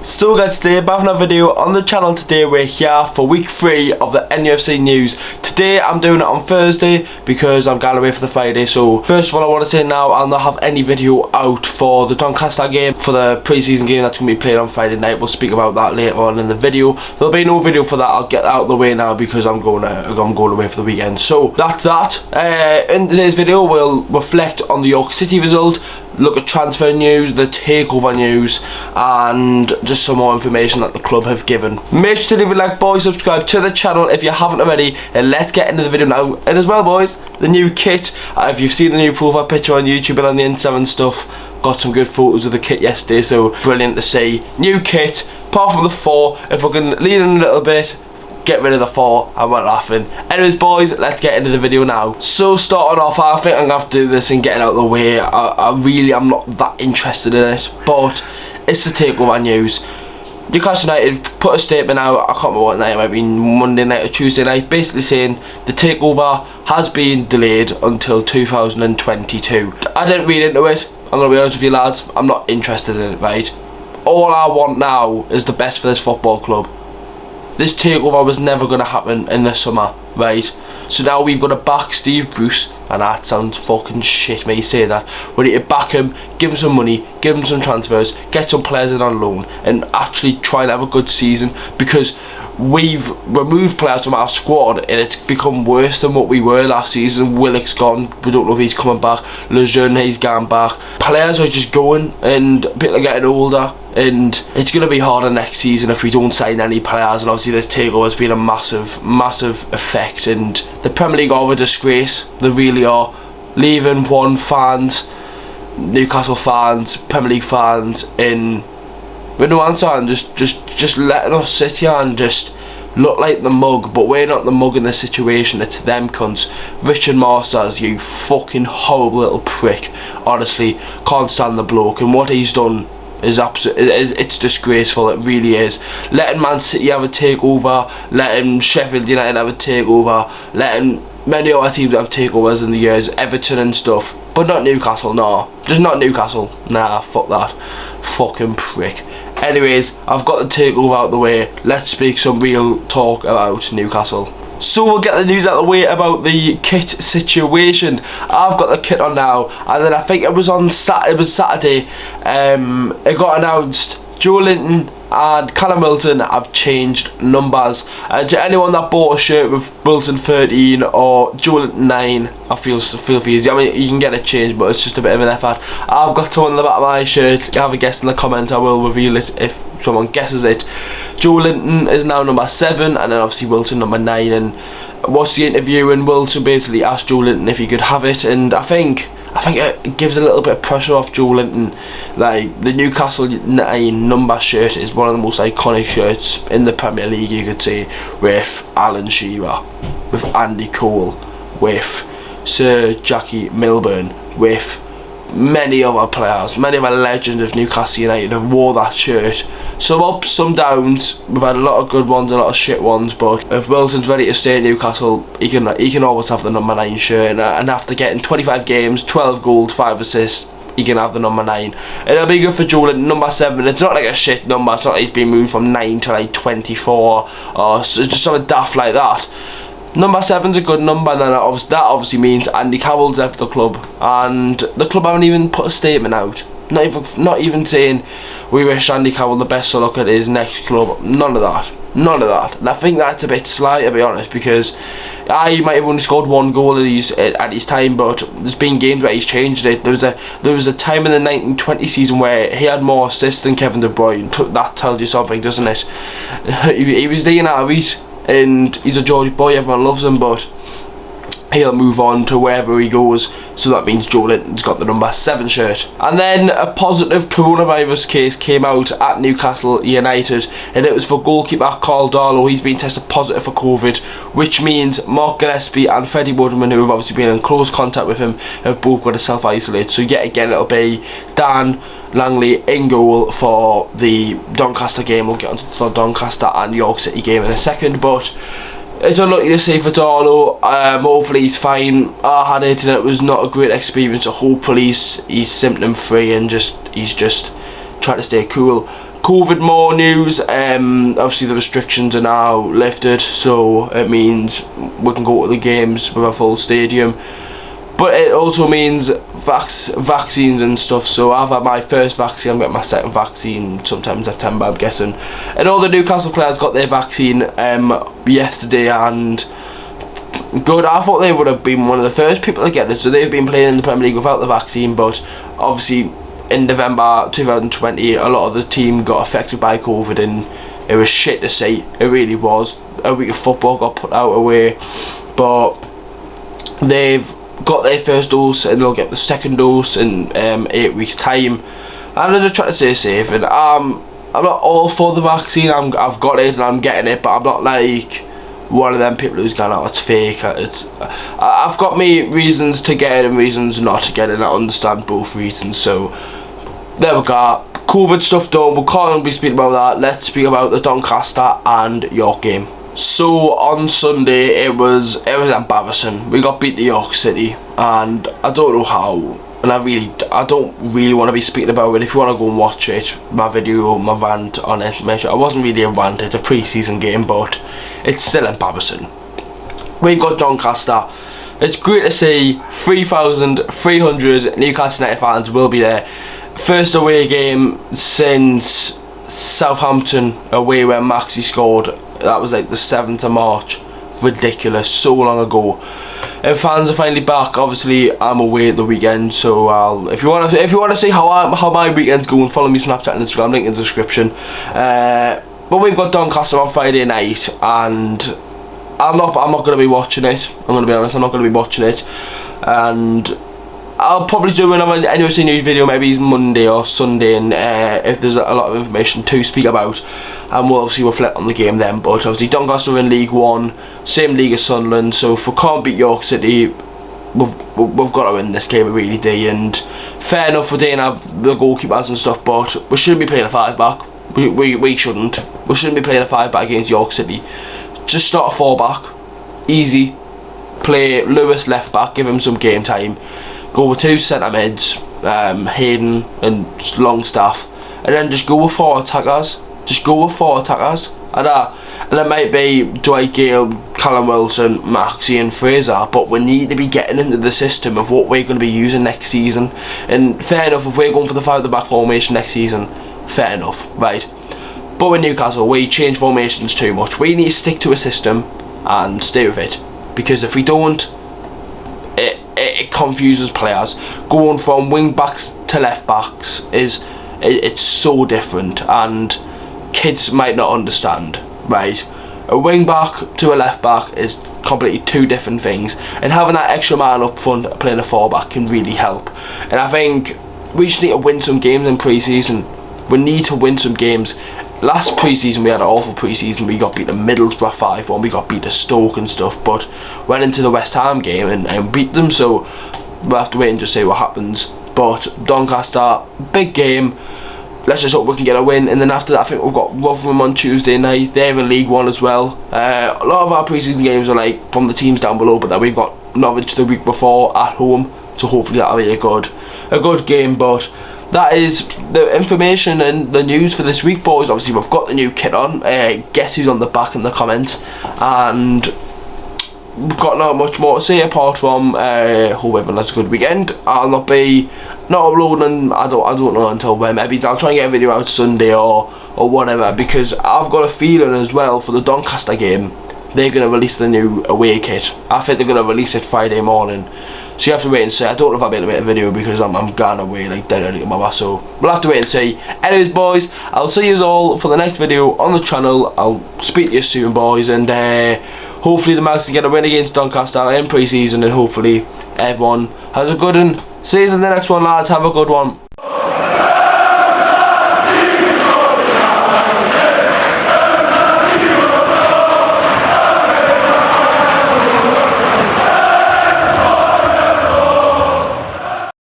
So guys, today back in a video on the channel. Today we're here for week 3 of the NEWCASTLE news. Today I'm doing it on Thursday because I'm going away for the Friday. So first of all, I want to say now I'll not have any video out for the Doncaster game, for the pre-season game that's going to be played on Friday night. We'll speak about that later on in the video. There'll be no video for that. I'll get that out of the way now because I'm going away for the weekend. So that's that. In today's video we'll reflect on the York City result, look at transfer news, the takeover news, and just some more information that the club have given. Make sure to leave a like, boys, subscribe to the channel if you haven't already, and let's get into the video now. And as well, boys, the new kit, if you've seen the new profile picture on YouTube and on the Insta and stuff, got some good photos of the kit yesterday, so brilliant to see. New kit, apart from the 4, if we can lean in a little bit, get rid of the 4 and we're laughing. Anyways, boys, let's get into the video now. So starting off, I think I'm gonna have to do this and get it out of the way. I'm not that interested in it, but it's the takeover news. Newcastle United put a statement out, I can't remember what night, it might be Monday night or Tuesday night, basically saying the takeover has been delayed until 2022. I didn't read into it, I'm gonna be honest with you lads, I'm not interested in it, right? All I want now is the best for this football club. This takeover was never going to happen in the summer, right? So now we've got to back Steve Bruce, and that sounds fucking shit me say that. We need to back him, give him some money, give him some transfers, get some players in on loan, and actually try and have a good season, because we've removed players from our squad and it's become worse than what we were last season. Willock's gone, we don't know if he's coming back. Lejeune, he's gone back. Players are just going and people are getting older, and it's going to be harder next season if we don't sign any players. And obviously this takeover has been a massive effect, and the Premier League are a disgrace, they really are. Leaving one fans, Newcastle fans, Premier League fans in with no answer, and just letting us sit here and just look like the mug, but we're not the mug in this situation, it's them cunts. Richard Masters, you fucking horrible little prick. Honestly, can't stand the bloke, and what he's done is it's disgraceful, it really is. Letting Man City have a takeover, letting Sheffield United have a takeover, letting many other teams have takeovers in the years, Everton and stuff, but not Newcastle, no. Just not Newcastle, nah, fuck that. Fucking prick. Anyways, I've got the takeover out of the way, let's speak some real talk about Newcastle. So we'll get the news out of the way about the kit situation. I've got the kit on now, and then I think it was Saturday, it got announced Joe Linton and Callum Wilson have changed numbers. To anyone that bought a shirt with Wilson 13 or Joe Linton 9, I feel for easy. I mean, you can get it changed, but it's just a bit of an effort. I've got one on the back of my shirt. Have a guess in the comments. I will reveal it if someone guesses it. Joe Linton is now number 7, and then obviously Wilson number 9. And watched the interview, and Wilson basically asked Joe Linton if he could have it, and I think it gives a little bit of pressure off Joe Linton. Like, the Newcastle 9 number shirt is one of the most iconic shirts in the Premier League, you could say, with Alan Shearer, with Andy Cole, with Sir Jackie Milburn, with many other players, many other legends of Newcastle United have wore that shirt. Some ups, some downs. We've had a lot of good ones, a lot of shit ones, but if Wilson's ready to stay at Newcastle, he can always have the number 9 shirt, and after getting 25 games, 12 goals, 5 assists, he can have the number 9. It'll be good for Joe Linton. Number 7, it's not like a shit number, it's not like he's been moved from 9 to like 24 or just something daft like that. Number 7's a good number, and then that obviously means Andy Carroll's left the club, and the club haven't even put a statement out. Not even saying we wish Andy Carroll the best of luck at his next club. None of that. And I think that's a bit sly, to be honest, because he might have only scored 1 goal at his time, but there's been games where he's changed it. There was a time in the 1920 season where he had more assists than Kevin De Bruyne. That tells you something, doesn't it? He was laying out a beat, and he's a Geordie boy, everyone loves him, but he'll move on to wherever he goes, so that means Joe Linton's got the number 7 shirt. And then a positive coronavirus case came out at Newcastle United, and it was for goalkeeper Carl Darlow. He's been tested positive for COVID, which means Mark Gillespie and Freddie Woodman, who have obviously been in close contact with him, have both got to self-isolate. So yet again, it'll be Dan Langley in goal for the Doncaster game. We'll get onto the Doncaster and York City game in a second, but it's unlucky to say for Darlow. Hopefully he's fine. I had it and it was not a great experience, so hopefully he's symptom free and he's just try to stay cool. COVID more news. Obviously the restrictions are now lifted, so it means we can go to the games with a full stadium. But it also means vaccines and stuff. So I've had my first vaccine. I'm getting my second vaccine sometime in September, I'm guessing. And all the Newcastle players got their vaccine yesterday, and good. I thought they would have been one of the first people to get it. So they've been playing in the Premier League without the vaccine, but obviously in November 2020, a lot of the team got affected by COVID, and it was shit to see. It really was. A week of football got put out away, but they've got their first dose and they'll get the second dose in 8 weeks time. And I just try to stay safe, and I'm not all for the vaccine. I've got it and I'm getting it, but I'm not like one of them people who's going, oh, it's fake. I've got me reasons to get it and reasons not to get it, and I understand both reasons. So there we go. COVID stuff done. We can't be speaking about that. Let's speak about the Doncaster and York game. So on Sunday it was embarrassing. We got beat to York City, and I don't know how, and I don't really want to be speaking about it. If you want to go and watch it, my video, my rant on it, make sure. I wasn't really a rant, it's a pre-season game, but it's still embarrassing. We've got Doncaster. It's great to see 3,300 Newcastle United fans will be there. First away game since Southampton away where Maxi scored. That was like the 7th of March. Ridiculous, so long ago. And fans are finally back. Obviously I'm away at the weekend, so if you want to see how my weekend's going, follow me Snapchat and Instagram, link in the description. But we've got Doncaster on Friday night, and I'm not going to be watching it. I'm going to be honest, I'm not going to be watching it, and I'll probably do another NEWCASTLE news video maybe Monday or Sunday, and if there's a lot of information to speak about, and we'll obviously reflect on the game then. But obviously Doncaster are in League 1, same league as Sunderland, so if we can't beat York City, we've got to win this game, we really do. And fair enough, we didn't have the goalkeepers and stuff, but we shouldn't be playing a 5-back. We shouldn't. We shouldn't be playing a 5-back against York City. Just start a 4-back, easy. Play Lewis left back, give him some game time. Go with 2 centre mids, Hayden and Longstaff, and then just go with 4 attackers. Just go with 4 attackers. And it might be Dwight Gale, Callum Wilson, Maxi and Fraser, but we need to be getting into the system of what we're going to be using next season. And fair enough, if we're going for the 5-at-the-back formation next season, fair enough, right? But with Newcastle, we change formations too much. We need to stick to a system and stay with it, because if we don't, it confuses players. Going from wing backs to left backs it's so different, and kids might not understand, right? A wing back to a left back is completely 2 different things, and having that extra man up front playing a 4-back can really help. And I think we just need to win some games in pre-season. We need to win some games. Last pre-season we had an awful pre-season. We got beat to Middlesbrough 5-1, we got beat to Stoke and stuff, but went into the West Ham game and beat them, so we'll have to wait and just see what happens. But Doncaster, big game. Let's just hope we can get a win. And then after that, I think we've got Rotherham on Tuesday night. They're in League 1 as well. A lot of our pre-season games are like from the teams down below, but then we've got Norwich the week before at home, so hopefully that'll be a good game. But that is the information and the news for this week, boys. Obviously we've got the new kit on. Guess who's on the back in the comments, and we've got not much more to say apart from hope everyone has a good weekend. I'll not uploading, I don't know until when. Maybe I'll try and get a video out Sunday or whatever, because I've got a feeling as well for the Doncaster game they're going to release the new away kit. I think they're going to release it Friday morning, so you have to wait and see. I don't know if I'll be able to make a video because I'm going away like dead early tomorrow, so we'll have to wait and see. Anyways, boys, I'll see you all for the next video on the channel. I'll speak to you soon, boys, and hopefully the Mags can get a win against Doncaster in pre-season, and hopefully everyone has a good one. See you in the next one, lads. Have a good one.